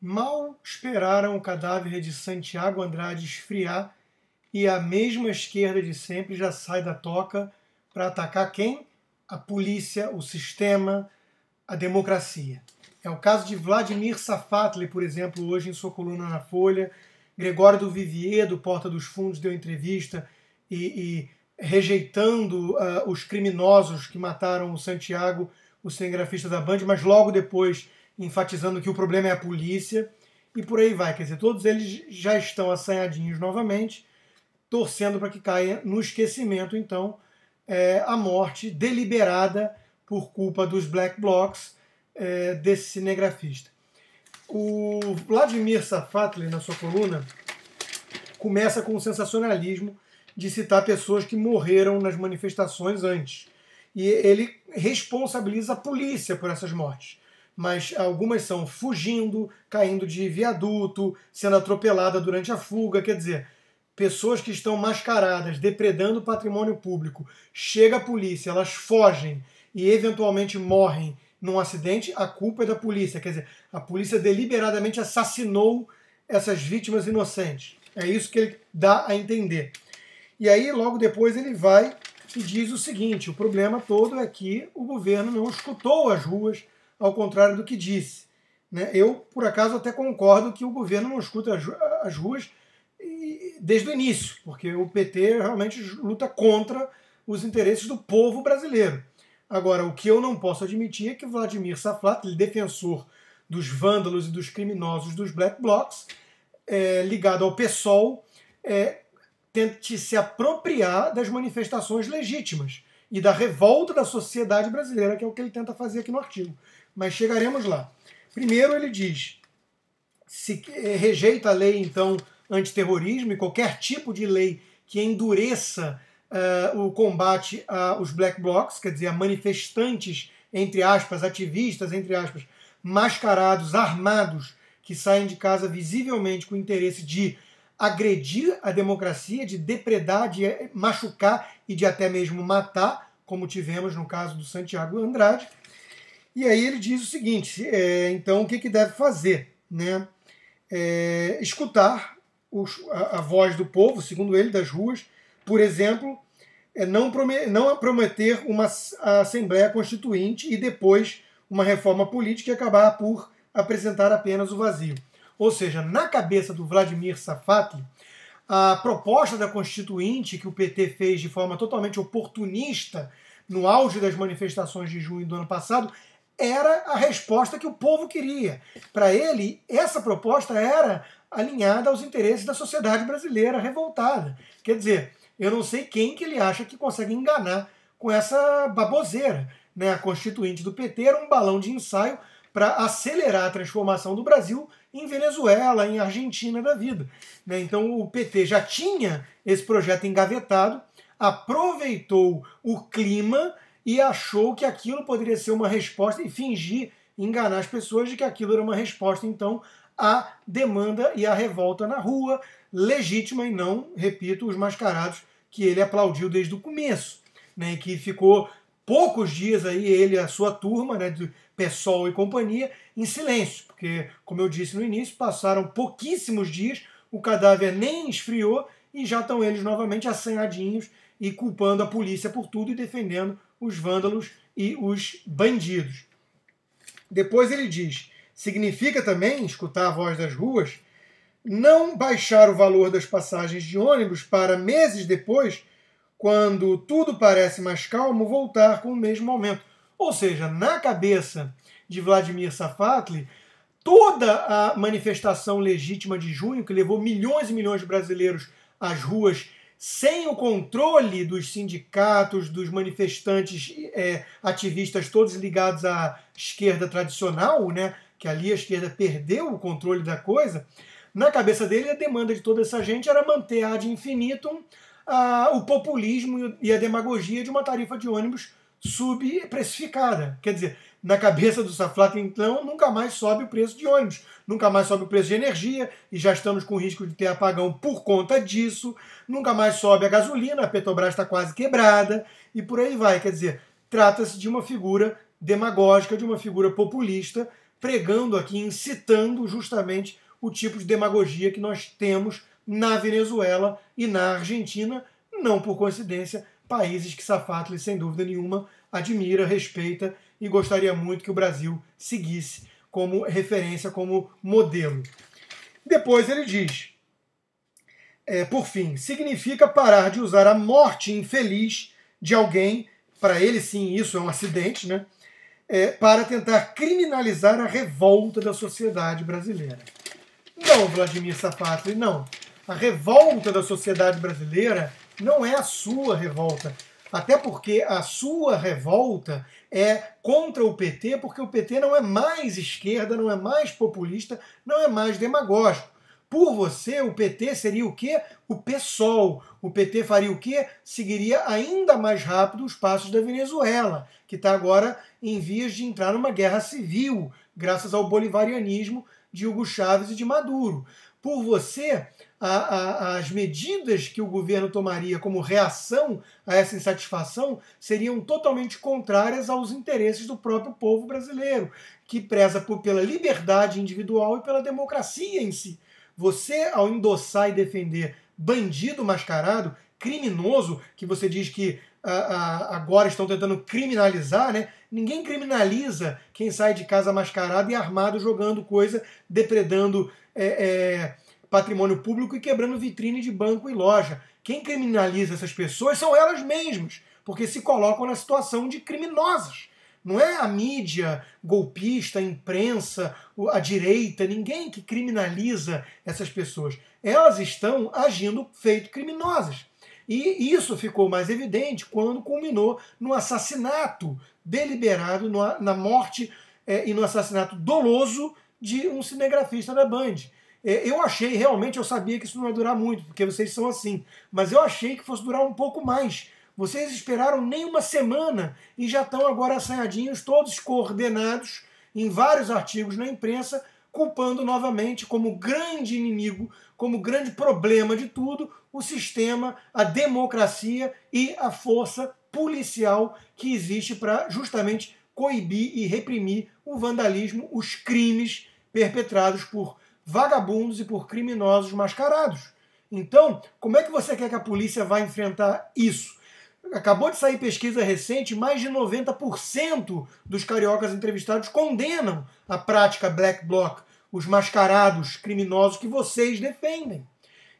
Mal esperaram o cadáver de Santiago Andrade esfriar e a mesma esquerda de sempre já sai da toca para atacar quem? A polícia, o sistema, a democracia. É o caso de Vladimir Safatli, por exemplo, hoje em sua coluna na Folha. Gregório do Vivier, do Porta dos Fundos, deu entrevista e rejeitando os criminosos que mataram o Santiago, o cinegrafista da Band, mas logo depois enfatizando que o problema é a polícia, e por aí vai. Quer dizer, todos eles já estão assanhadinhos novamente, torcendo para que caia no esquecimento, então, a morte deliberada por culpa dos black blocs desse cinegrafista. O Vladimir Safatli, na sua coluna, começa com o sensacionalismo de citar pessoas que morreram nas manifestações antes. E ele responsabiliza a polícia por essas mortes. Mas algumas são fugindo, caindo de viaduto, sendo atropelada durante a fuga. Quer dizer, pessoas que estão mascaradas, depredando o patrimônio público, chega a polícia, elas fogem e eventualmente morrem num acidente, a culpa é da polícia. Quer dizer, a polícia deliberadamente assassinou essas vítimas inocentes. É isso que ele dá a entender. E aí, logo depois, ele vai e diz o seguinte: o problema todo é que o governo não escutou as ruas, ao contrário do que disse. Eu, por acaso, até concordo que o governo não escuta as ruas desde o início, porque o PT realmente luta contra os interesses do povo brasileiro. Agora, o que eu não posso admitir é que Vladimir Safatli, defensor dos vândalos e dos criminosos dos black blocs, ligado ao PSOL, tente se apropriar das manifestações legítimas e da revolta da sociedade brasileira, que é o que ele tenta fazer aqui no artigo. Mas chegaremos lá. Primeiro ele diz, rejeita a lei, então, antiterrorismo e qualquer tipo de lei que endureça o combate aos black blocs, quer dizer, a manifestantes, entre aspas, ativistas, entre aspas, mascarados, armados, que saem de casa visivelmente com o interesse de agredir a democracia, de depredar, de machucar e de até mesmo matar, como tivemos no caso do Santiago Andrade. E aí ele diz o seguinte, então o que deve fazer? Escutar a voz do povo, segundo ele, das ruas, por exemplo, não prometer uma Assembleia Constituinte e depois uma reforma política e acabar por apresentar apenas o vazio. Ou seja, na cabeça do Vladimir Safatli, a proposta da Constituinte que o PT fez de forma totalmente oportunista no auge das manifestações de junho do ano passado era a resposta que o povo queria. Para ele, essa proposta era alinhada aos interesses da sociedade brasileira revoltada. Quer dizer, eu não sei quem que ele acha que consegue enganar com essa baboseira. A Constituinte do PT era um balão de ensaio para acelerar a transformação do Brasil em Venezuela, em Argentina da vida. Então o PT já tinha esse projeto engavetado, aproveitou o clima e achou que aquilo poderia ser uma resposta e fingir, enganar as pessoas de que aquilo era uma resposta, então, à demanda e à revolta na rua, legítima e não, repito, os mascarados que ele aplaudiu desde o começo, e que ficou poucos dias aí, ele e a sua turma, do PSOL e companhia, em silêncio, porque, como eu disse no início, passaram pouquíssimos dias, o cadáver nem esfriou e já estão eles novamente assanhadinhos e culpando a polícia por tudo e defendendo os vândalos e os bandidos. Depois ele diz, significa também, escutar a voz das ruas, não baixar o valor das passagens de ônibus para meses depois, quando tudo parece mais calmo, voltar com o mesmo aumento. Ou seja, na cabeça de Vladimir Safatli, toda a manifestação legítima de junho, que levou milhões e milhões de brasileiros às ruas, sem o controle dos sindicatos, dos manifestantes ativistas, todos ligados à esquerda tradicional, que ali a esquerda perdeu o controle da coisa, na cabeça dele a demanda de toda essa gente era manter ad infinitum o populismo e a demagogia de uma tarifa de ônibus subprecificada. Quer dizer, na cabeça do Safatli, então, nunca mais sobe o preço de ônibus, nunca mais sobe o preço de energia, e já estamos com risco de ter apagão por conta disso, nunca mais sobe a gasolina, a Petrobras está quase quebrada, e por aí vai. Quer dizer, trata-se de uma figura demagógica, de uma figura populista, pregando aqui, incitando justamente o tipo de demagogia que nós temos na Venezuela e na Argentina, não por coincidência, países que Safatli, sem dúvida nenhuma, admira, respeita e gostaria muito que o Brasil seguisse como referência, como modelo. Depois ele diz, por fim, significa parar de usar a morte infeliz de alguém, para ele sim isso é um acidente, né? Para tentar criminalizar a revolta da sociedade brasileira. Não, Vladimir Safatli, não. A revolta da sociedade brasileira não é a sua revolta. Até porque a sua revolta é contra o PT, porque o PT não é mais esquerda, não é mais populista, não é mais demagógico. Por você, o PT seria o quê? O PSOL. O PT faria o quê? Seguiria ainda mais rápido os passos da Venezuela, que está agora em vias de entrar numa guerra civil, graças ao bolivarianismo de Hugo Chávez e de Maduro. Por você, as medidas que o governo tomaria como reação a essa insatisfação seriam totalmente contrárias aos interesses do próprio povo brasileiro, que preza pela liberdade individual e pela democracia em si. Você, ao endossar e defender bandido mascarado, criminoso, que você diz que agora estão tentando criminalizar, né? Ninguém criminaliza quem sai de casa mascarado e armado jogando coisa, depredando patrimônio público e quebrando vitrine de banco e loja. Quem criminaliza essas pessoas são elas mesmas, porque se colocam na situação de criminosas. Não é a mídia golpista, a imprensa, a direita, ninguém que criminaliza essas pessoas. Elas estão agindo feito criminosas. E isso ficou mais evidente quando culminou no assassinato deliberado, na morte e no assassinato doloso de um cinegrafista da Band. Eu achei, realmente, eu sabia que isso não ia durar muito, porque vocês são assim, mas eu achei que fosse durar um pouco mais. Vocês esperaram nem uma semana e já estão agora assanhadinhos, todos coordenados em vários artigos na imprensa, culpando novamente como grande inimigo, como grande problema de tudo, o sistema, a democracia e a força policial que existe para justamente coibir e reprimir o vandalismo, os crimes perpetrados por vagabundos e por criminosos mascarados. Então, como é que você quer que a polícia vá enfrentar isso? Acabou de sair pesquisa recente, mais de 90% dos cariocas entrevistados condenam a prática black bloc, os mascarados criminosos que vocês defendem.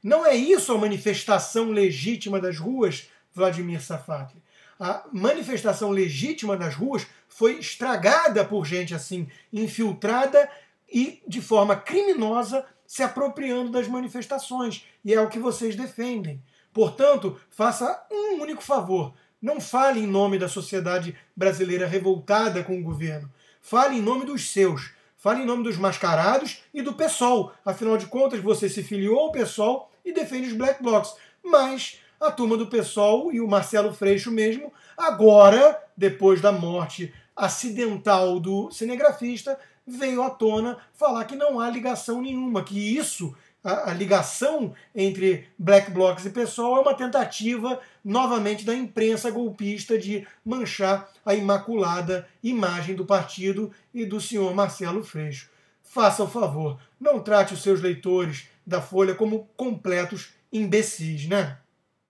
Não é isso a manifestação legítima das ruas, Vladimir Safatli? A manifestação legítima das ruas foi estragada por gente assim, infiltrada e de forma criminosa se apropriando das manifestações. E é o que vocês defendem. Portanto, faça um único favor. Não fale em nome da sociedade brasileira revoltada com o governo. Fale em nome dos seus. Fale em nome dos mascarados e do PSOL. Afinal de contas, você se filiou ao PSOL e defende os black blocs. Mas a turma do PSOL e o Marcelo Freixo mesmo, agora, depois da morte acidental do cinegrafista, veio à tona falar que não há ligação nenhuma, que isso, a ligação entre black blocs e PSOL é uma tentativa novamente da imprensa golpista de manchar a imaculada imagem do partido e do senhor Marcelo Freixo. Faça o favor, não trate os seus leitores da Folha como completos imbecis, né?